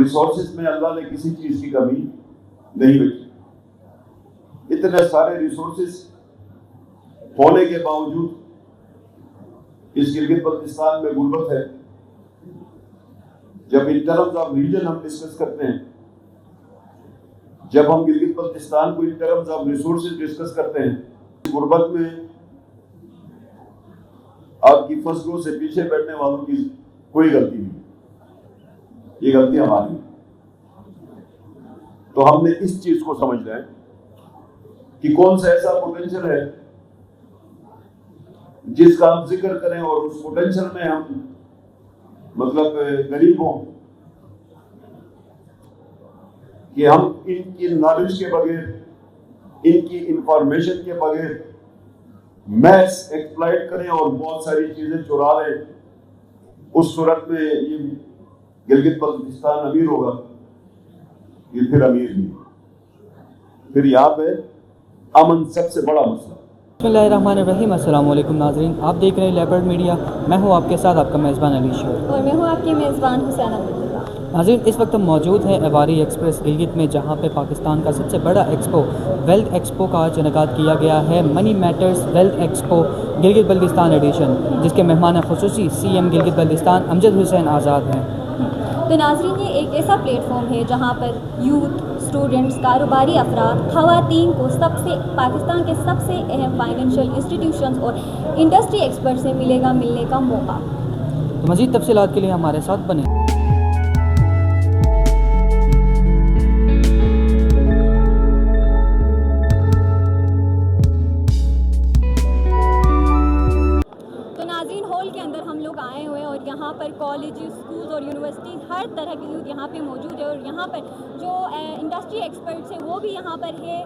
Resources में अल्लाह ने किसी चीज की कमी नहीं रखी। इतने सारे रिसोर्सेज होने के बावजूद इस गिलगित बल्तिस्तान में गुर्बत है। जब इन टर्म्स ऑफ रीजन हम डिस्कस करते हैं, जब हम गिलगित बल्तिस्तान को in terms of resources discuss करते हैं, गुर्बत में आपकी फसलों से पीछे बैठने वालों की कोई गलती नहीं, ये गलती हमारी। तो हमने इस चीज को समझना है कि कौन सा ऐसा पोटेंशियल है जिसका हम जिक्र करें और उस पोटेंशियल में हम मतलब गरीबों कि हम इनकी नॉलेज के बगैर, इनकी इंफॉर्मेशन के बगैर मैथ्स एक्सप्लॉइट करें और बहुत सारी चीजें चुरा लें, उस सूरत में ये गिलगित बल्तिस्तान अमीर होगा, ये फिर अमीर नहीं। फिर यहाँ पे अमन सबसे बड़ा मसला। बिस्मिल्लाहिर्रहमानिर्रहीम। अस्सलाम वालेकुम नाज़रीन, आप देख रहे हैं लेपर्ड मीडिया। मैं हूं आपके साथ आपका मेज़बान अली शेर और मैं हूं आपकी मेज़बान हुसैना। नाज़रीन, इस वक्त हम मौजूद हैं अवारी एक्सप्रेस गिलगित में, जहां पे पाकिस्तान का सबसे बड़ा एक्सपो वेल्थ एक्सपो का आज इनेकाद किया गया है। Money matters wealth expo Gilgit Baltistan edition, जिसके मेहमान ख़ुसूसी CM गिलगित बल्तिस्तान अमजद हुसैन आज़ाद हैं। तो नाज़रीन, ये एक ऐसा प्लेटफॉर्म है जहाँ पर यूथ, स्टूडेंट्स, कारोबारी अफराद, ख़वातीन को पाकिस्तान के सबसे अहम फाइनेंशियल इंस्टीट्यूशंस और इंडस्ट्री एक्सपर्ट से मिलने का मौका। तो मज़ीद तफसीलात के लिए हमारे साथ बने। आए हुए हैं और यहाँ पर कॉलेज, स्कूल्स और यूनिवर्सिटी हर तरह की यूथ यहाँ पे मौजूद है और यहाँ पर जो इंडस्ट्री एक्सपर्ट्स हैं वो भी यहाँ पर है।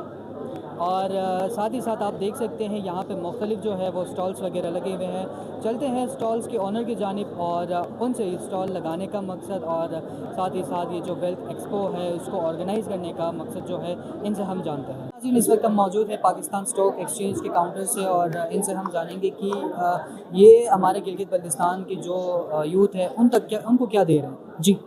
और साथ ही साथ आप देख सकते हैं यहाँ पे मुख्तलिफ जो है वो स्टॉल्स वगैरह लगे हुए हैं। चलते हैं स्टॉल्स के ऑनर की जानिब और उनसे स्टॉल लगाने का मकसद और साथ ही साथ ये जो वेल्थ एक्सपो है उसको ऑर्गेनाइज़ करने का मकसद जो है, इनसे हम जानते हैं। इस वक्त हम मौजूद है पाकिस्तान स्टॉक एक्सचेंज के काउंटर से और इनसे हम जानेंगे कि ये हमारे गिलगित बल्तिस्तान की जो यूथ है उनको क्या दे रहे हैं। जी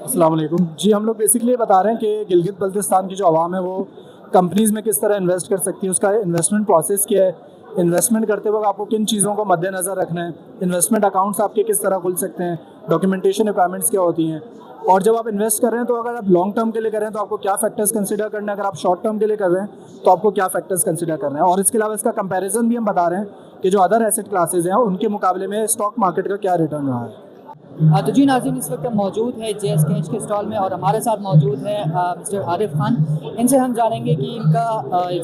अस्सलाम वालेकुम। जी, हम लोग बेसिकली बता रहे हैं कि गिलगित बल्तिस्तान की जो आवाम है वो कंपनीज़ में किस तरह इन्वेस्ट कर सकती है, उसका इन्वेस्टमेंट प्रोसेस क्या है, इन्वेस्टमेंट करते वक्त आपको किन चीज़ों को मद्देनज़र रखना है, इन्वेस्टमेंट अकाउंट्स आपके किस तरह खुल सकते हैं, डॉक्यूमेंटेशन रिक्वायरमेंट्स क्या होती हैं, और जब आप इन्वेस्ट कर रहे हैं तो अगर आप लॉन्ग टर्म के लिए कर रहे हैं तो आपको क्या फैक्टर्स कंसिडर करना है, अगर आप शॉर्ट टर्म के लिए कर रहे हैं तो आपको क्या फैक्टर्स कंसिडर करना है। और इसके अलावा इसका कंपैरिजन भी हम बता रहे हैं कि जो अदर एसेट क्लासेज हैं उनके मुकाबले में स्टॉक मार्केट का क्या रिटर्न रहा है। तो जी नाज़रीन, इस वक्त हम मौजूद है JS कैच के स्टॉल में और हमारे साथ मौजूद है मिस्टर आरिफ खान। इनसे हम जानेंगे कि इनका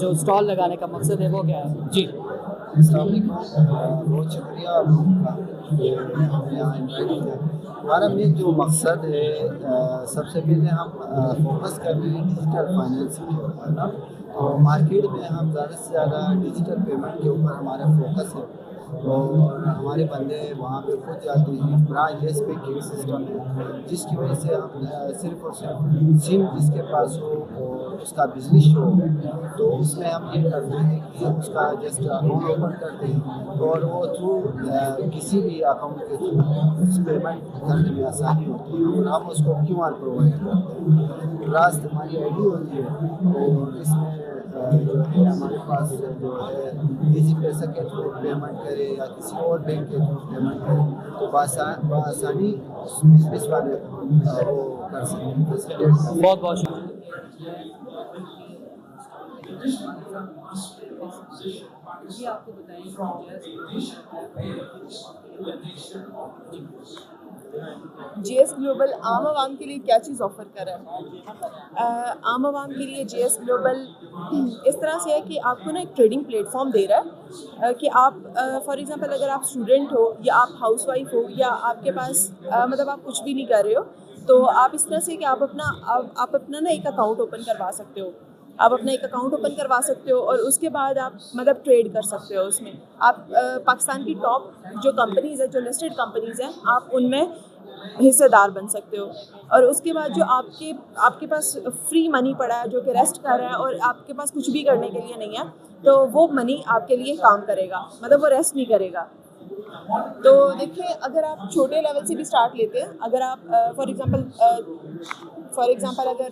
जो स्टॉल लगाने का मकसद है वो क्या है। जी बहुत शुक्रिया आप लोगों का हमें यहाँ इन्वाइट किया। हमारा मेन जो मकसद है, सबसे पहले हम फोकस कर रहे हैं डिजिटल फाइनेंस के ऊपर ना। तो मार्केट में हम ज़्यादा से ज़्यादा डिजिटल पेमेंट के ऊपर हमारा फोकस है और हमारे बंदे वहाँ पे खुद जाते हैं। ब्रांच लेस बैंकिंग सिस्टम है जिसकी वजह से हम सिर्फ और सिर्फ सिम जिसके पास हो और उसका बिजनेस हो तो उसमें हम ये करते हैं कि उसका जस्ट अकाउंट ओपन करते हैं और वो थ्रू किसी भी अकाउंट के थ्रू उस पेमेंट करने में आसानी होती है और हम उसको QR प्रोवाइड करते हैं। लास्ट हमारी ID होती है और इसमें जो है हमारे पास जो है इजी पैसा के थ्रू पेमेंट करे या किसी और बैंक के थ्रू पेमेंट करे तो बआसानी बिजनेस वाले वो कर सकते हैं। बहुत बहुत शुक्रिया। जी आपको JS ग्लोबल आम आवाम के लिए क्या चीज़ ऑफ़र कर रहा है। आम आवाम के लिए JS ग्लोबल इस तरह से है कि आपको ना एक ट्रेडिंग प्लेटफॉर्म दे रहा है कि आप फॉर एग्जांपल अगर आप स्टूडेंट हो या आप हाउसवाइफ हो या आपके पास मतलब आप कुछ भी नहीं कर रहे हो तो आप इस तरह से कि आप अपना ना एक अकाउंट ओपन करवा सकते हो। आप अपना एक अकाउंट ओपन करवा सकते हो और उसके बाद आप मतलब ट्रेड कर सकते हो उसमें। आप पाकिस्तान की टॉप जो कंपनीज़ है, जो लिस्टेड कंपनीज़ हैं, आप उनमें हिस्सेदार बन सकते हो। और उसके बाद जो आपके पास फ्री मनी पड़ा है जो कि रेस्ट कर रहा है और आपके पास कुछ भी करने के लिए नहीं है तो वो मनी आपके लिए काम करेगा, मतलब वो रेस्ट नहीं करेगा। तो देखिए, अगर आप छोटे लेवल से भी स्टार्ट लेते हैं, अगर आप फॉर एग्जांपल अगर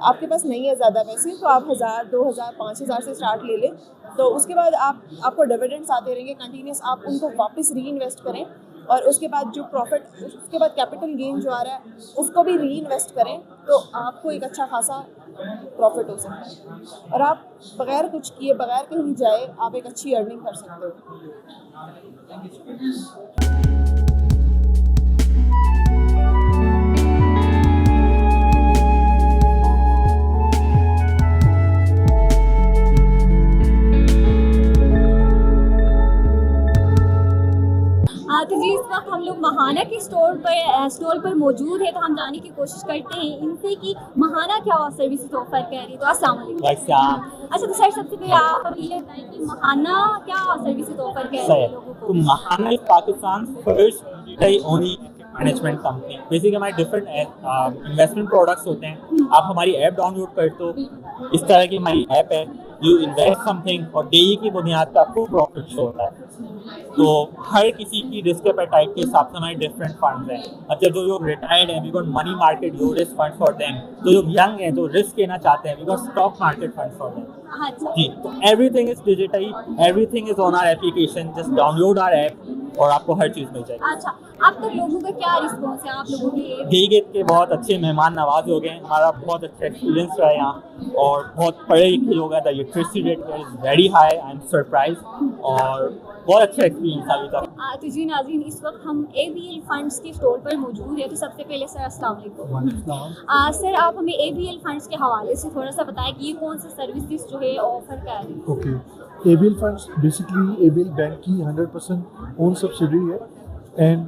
आपके पास नहीं है ज़्यादा पैसे, तो आप 1000, 2000, 5000 से स्टार्ट ले लें। तो उसके बाद आपको डिविडेंड्स आते रहेंगे कंटिन्यूस, आप उनको वापस री इन्वेस्ट करें, और उसके बाद जो प्रॉफिट, उसके बाद कैपिटल गेन जो आ रहा है उसको भी री इन्वेस्ट करें, तो आपको एक अच्छा खासा प्रॉफिट हो सकता है, और आप बगैर कुछ किए, बगैर कहीं जाए, आप एक अच्छी अर्निंग कर सकते हो। तो जी, इस वक्त हम लोग महाना के स्टॉल पर मौजूद है, तो हम जानने की कोशिश करते हैं इनसे कि महाना क्या सर्विसेज ऑफर कर रही है। तो अस्सलाम वालेकुम। अच्छा, तो सर सबसे पहले आप हमें ये बताएं कि महाना क्या सर्विसेज ऑफर कर रही है लोगों को। तो Mahaana is Pakistan first only management company. Basically हमारे डिफरेंट इन्वेस्टमेंट प्रोडक्ट्स होते हैं। आप हमारी ऐप डाउनलोड करते हो, इस तरह की हमारी ऐप है, यू इन्वेस्ट समथिंग और डेली की बुनियाद पर आपको प्रॉफिट शो होता है। तो हर किसी की रिस्क एपेटाइट के हिसाब से हमारे डिफरेंट फंड्स हैं। अच्छा, जो लोग रिटायर्ड हैं, we got money market low risk fund for them. जो लोग यंग हैं, जो रिस्क लेना चाहते हैं, we got stock market fund for them. जी, तो everything is digital, everything is on our application. Just download our app और आपको हर चीज़ मिल जाएगी। अच्छा, अब तक लोगों का क्या रिस्पॉन्स है आप लोगों की? गिलगित के बहुत अच्छे मेहमान नवाज हो गए। हमारा बहुत अच्छा एक्सपीरियंस रहा है यहाँ, और बहुत पढ़े लिखे लोग हैं। The electricity rate is very high, I am surprise, और बहुत अच्छा एक्सपीरियंस अभी तक। तो जी नाज़रीन, इस वक्त हम ABL फंड्स के स्टॉल पर मौजूद है। तो सबसे पहले सर अस्सलाम वालेकुम। सर, आप हमें ABL फंड्स के हवाले से थोड़ा सा बताएं कि ये कौन सी सर्विसेज जो है ऑफर कर रही है। Okay, ABL funds basically ABL bank की 100% ओन सब्सिडरी है। एंड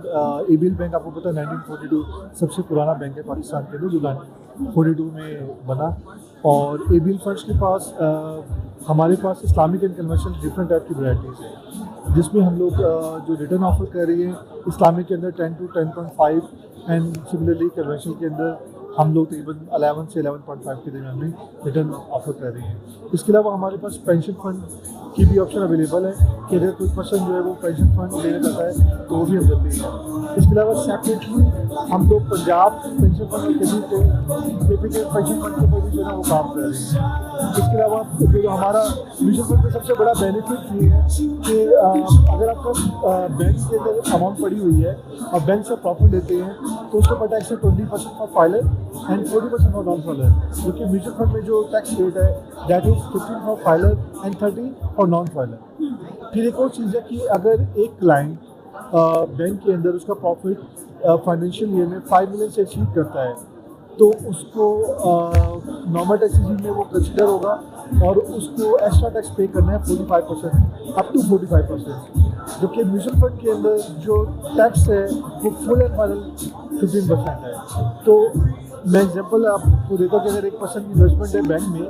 ABL बैंक आपको पता है 1942 सबसे पुराना बैंक है पाकिस्तान के अंदर, जो 1942 में बना। और ABL फंड्स के पास हमारे पास Islamic and conventional different type की वैराइटीज़ हैं, जिसमें हम लोग जो रिटर्न ऑफर कर रही है इस्लामिक के अंदर 10 to 10.5 एंड सिमिलरली कन्वेंशनल के अंदर हम लोग तकरीबन 11 से 11.5 के दरमियान में रिटर्न ऑफर कर रही हैं। इसके अलावा हमारे पास पेंशन फंड की भी ऑप्शन अवेलेबल है कि अगर कोई पर्सन जो है वो पेंशन फंड लेना चाहता है तो वो भी हम देते हैं। इसके अलावा सेपरेटली हम लोग पंजाब पेंशन फंड और पेंशन फंड के ऊपर भी जो है वो काम कर रहे हैं। इसके अलावा जो हमारा म्यूचुअल फंड का सबसे बड़ा बेनिफिट ये है कि अगर आपका बैंक के अंदर अमाउंट पड़ी हुई है और बैंक से प्रॉफिट लेते हैं तो उसके ऊपर टैक्स है 20% for filer and 40% for non filer, जो कि म्यूचुअल फंड में जो टैक्स रेट है that is 15 for filer and 30 for non filer. फिर एक और चीज़ है कि अगर एक क्लाइंट बैंक के अंदर उसका प्रॉफिट फाइनेंशियल ईयर में 5 मिलियन से एक्सीड करता है तो उसको नॉर्मल टैक्स में वो कंसिडर होगा और उसको एक्स्ट्रा टैक्स पे करना है 45%, अप टू 45%। जबकि म्यूचुअल फंड के अंदर जो टैक्स है वो फुल एंड फाइनल 15% है। तो मैं एग्जांपल आपको देता हूँ कि अगर एक पर्सन की इन्वेस्टमेंट है बैंक में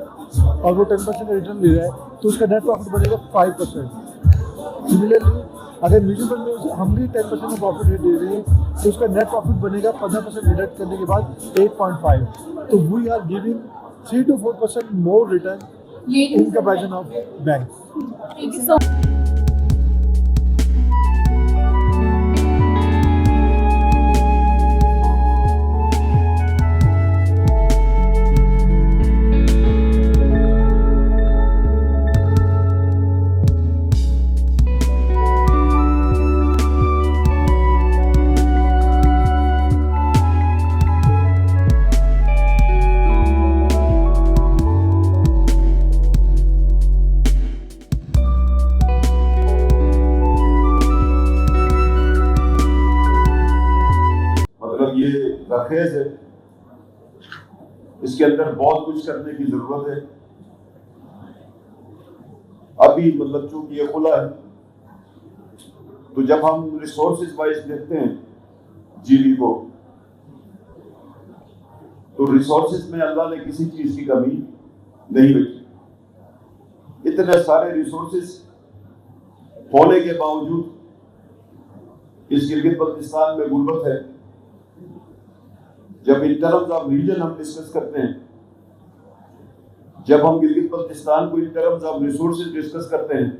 और वो 10% का रिटर्न ले रहा है तो उसका नेट प्रॉफिट बनेगा 5%। सिमिलरली अगर म्यूचुअल फंड में हम भी 10% में प्रॉफिट रेट दे रहे हैं तो उसका नेट प्रॉफिट बनेगा 15% डिडक्ट करने के बाद 8.5। तो we are giving 3 to 4% more return in comparison of bank. Thank you so दरखेज है, इसके अंदर बहुत कुछ करने की जरूरत है। अभी मतलब चूंकि ये खुला है तो जब हम रिसोर्सेज वाइज देखते हैं जीडी को तो रिसोर्सेज में अल्लाह ने किसी चीज की कमी नहीं रखी। इतने सारे रिसोर्सेज होने के बावजूद इस गिलगित बल्तिस्तान में गुर्बत है। जब इन टर्म्स ऑफ रीजन हम डिस्कस करते हैं, जब हम गिलगित बल्तिस्तान को in terms of resources discuss करते हैं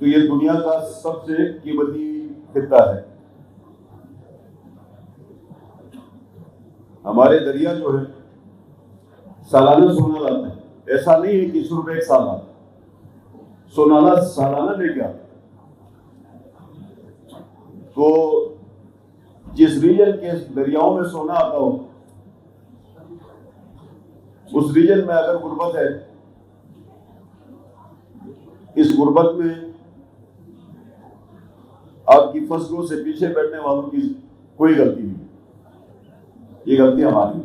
तो ये दुनिया का सबसे कीमती खित्ता है। हमारे दरिया जो है सालाना सोना लाते हैं। ऐसा नहीं है कि सिर्फ एक साल आता, सोनाला सालाना लेके आता। तो जिस रीजन के दरियाओं में सोना आता हो, उस रीजन में अगर गुर्बत है, इस गुर्बत में आपकी फसलों से पीछे बैठने वालों की कोई गलती नहीं, ये गलती हमारी।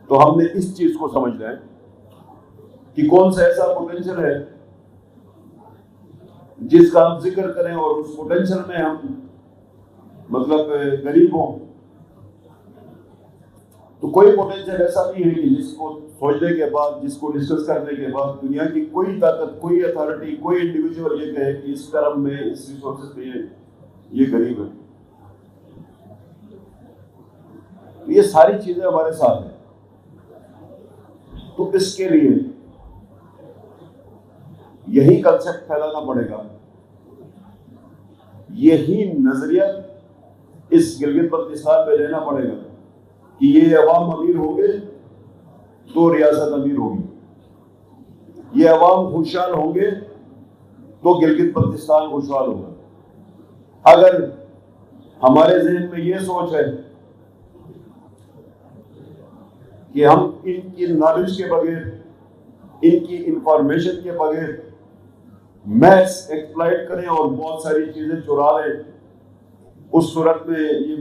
तो हमने इस चीज को समझना है कि कौन सा ऐसा पोटेंशियल है जिसका हम जिक्र करें और उस पोटेंशियल में हम मतलब गरीब हों। तो कोई पोटेंशियल ऐसा नहीं है कि जिसको सोचने के बाद, जिसको डिस्कस करने के बाद दुनिया की कोई ताकत, कोई अथॉरिटी, कोई इंडिविजुअल ये कहे कि इस टर्म में, इस रिसोर्सेज में ये गरीब है। तो ये सारी चीजें हमारे साथ हैं। तो इसके लिए यही कंसेप्ट फैलाना पड़ेगा, यही नजरिया इस गिलगित बल्तिस्तान में रहना पड़ेगा कि ये अवाम अमीर होंगे तो रियासत अमीर होगी, ये अवाम खुशहाल होंगे तो गिलगित बल्तिस्तान खुशहाल होगा। अगर हमारे जहन में ये सोच है कि हम इनकी नॉलेज के बगैर, इनकी इंफॉर्मेशन के बगैर मैथ्स एक्सप्लॉइट करें और बहुत सारी चीजें चुरा लें, उस सूरत में ये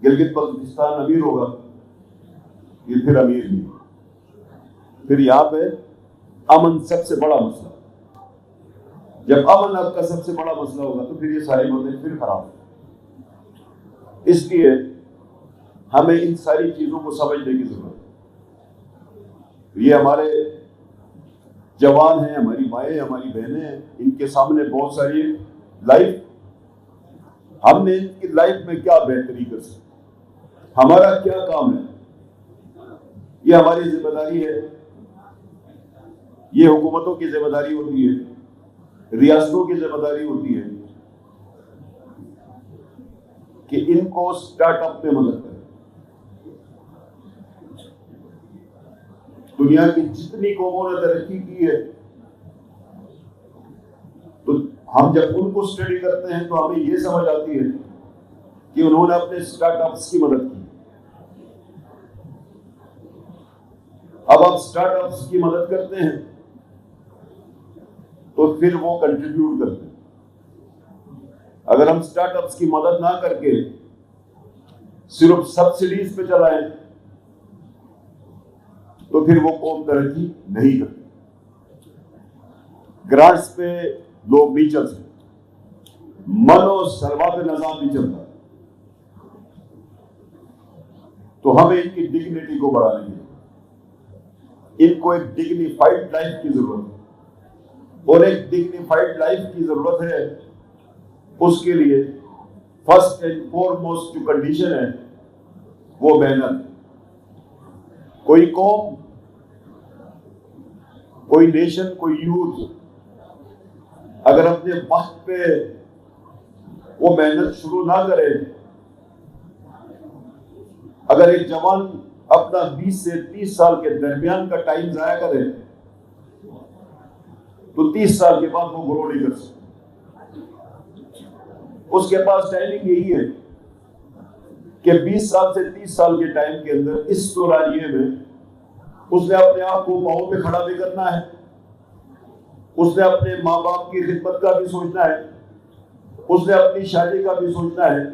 गिलगित बल्तिस्तान अमीर होगा, ये फिर अमीर नहीं। फिर यहाँ पे अमन सबसे बड़ा मसला। जब अमन आपका सबसे बड़ा मसला होगा तो फिर ये सारी बातें फिर खराब। इसलिए हमें इन सारी चीजों को समझने की जरूरत है। ये हमारे जवान हैं, हमारी माएँ, हमारी बहनें हैं, इनके सामने बहुत सारी लाइफ, हमने इनकी लाइफ में क्या बेहतरी कर सकते, हमारा क्या काम है, ये हमारी जिम्मेदारी है। ये हुकूमतों की जिम्मेदारी होती है, रियासतों की जिम्मेदारी होती है कि इनको स्टार्टअप में मदद करें। दुनिया की जितनी कौमों ने तरक्की की है, तो हम जब उनको स्टडी करते हैं तो हमें यह समझ आती है कि उन्होंने अपने स्टार्टअप्स की मदद की। अब आप स्टार्टअप्स की मदद करते हैं तो फिर वो कंट्रीब्यूट करते हैं। अगर हम स्टार्टअप्स की मदद ना करके सिर्फ सब्सिडीज पे चलाएं तो फिर वो कौम तरक्की नहीं करती। ग्रांट्स पे लोग नहीं चल सकते, मनो सरवा पे निजाम नहीं चलता। तो हमें इनकी डिग्निटी को बढ़ाने की, इनको एक डिग्निफाइड लाइफ की जरूरत है, और एक डिग्निफाइड लाइफ की जरूरत है। उसके लिए फर्स्ट एंड फॉरमोस्ट जो कंडीशन है वो मेहनत। कोई कौम, कोई नेशन, कोई यूथ अगर अपने वक्त पे वो मेहनत शुरू ना करे, अगर एक जवान अपना 20 से 30 साल के दरमियान का टाइम जाया करे तो 30 साल के बाद वो ग्रो नहीं कर सकता। उसके पास टाइमिंग यही है कि 20 साल से 30 साल के टाइम के अंदर इस दौरानिए में उसने अपने आप को पांव पे खड़ा भी करना है, उसने अपने माँ बाप की खिदमत का भी सोचना है, उसने अपनी शादी का भी सोचना है,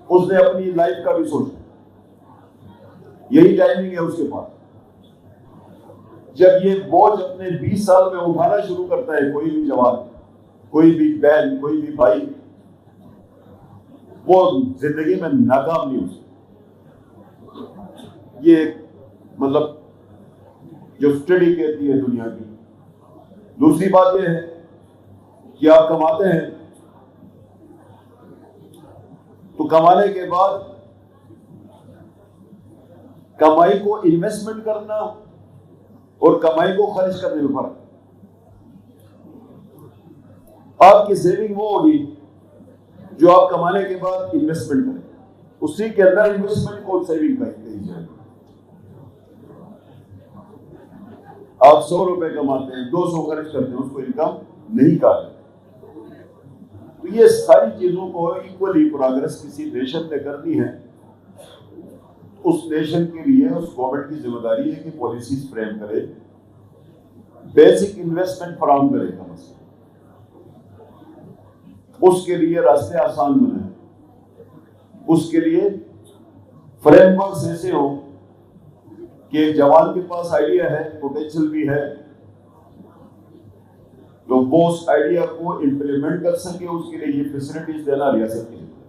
उसने अपनी लाइफ का भी सोचना है। यही टाइमिंग है उसके पास। जब ये बोझ अपने 20 साल में उठाना शुरू करता है कोई भी जवान, कोई भी बहन, कोई भी भाई, वो जिंदगी में नाकाम नहीं हो सकता। ये मतलब जो स्टडी कहती है दुनिया की। दूसरी बात यह है कि आप कमाते हैं तो कमाने के बाद कमाई को इन्वेस्टमेंट करना और कमाई को खर्च करने में फर्क। आपकी सेविंग वो होगी जो आप कमाने के बाद इन्वेस्टमेंट करें, उसी के अंदर इन्वेस्टमेंट को सेविंग कही जाए। आप 100 रुपए कमाते हैं, 200 खर्च करते हैं, उसको इनकम नहीं कहा। तो ये सारी चीजों को इक्वली प्रोग्रेस किसी नेशन ने करनी है, उस नेशन के लिए उस गवर्नमेंट की जिम्मेदारी है कि पॉलिसीज फ्रेम करे, बेसिक इन्वेस्टमेंट फराहम करे, कम से कम उसके लिए रास्ते आसान बनाए, उसके लिए फ्रेमवर्क ऐसे हो कि एक जवान के पास आइडिया है, पोटेंशियल भी है, तो वो उस आइडिया को इंप्लीमेंट कर सके, उसके लिए ये फैसिलिटीज देना रियासत की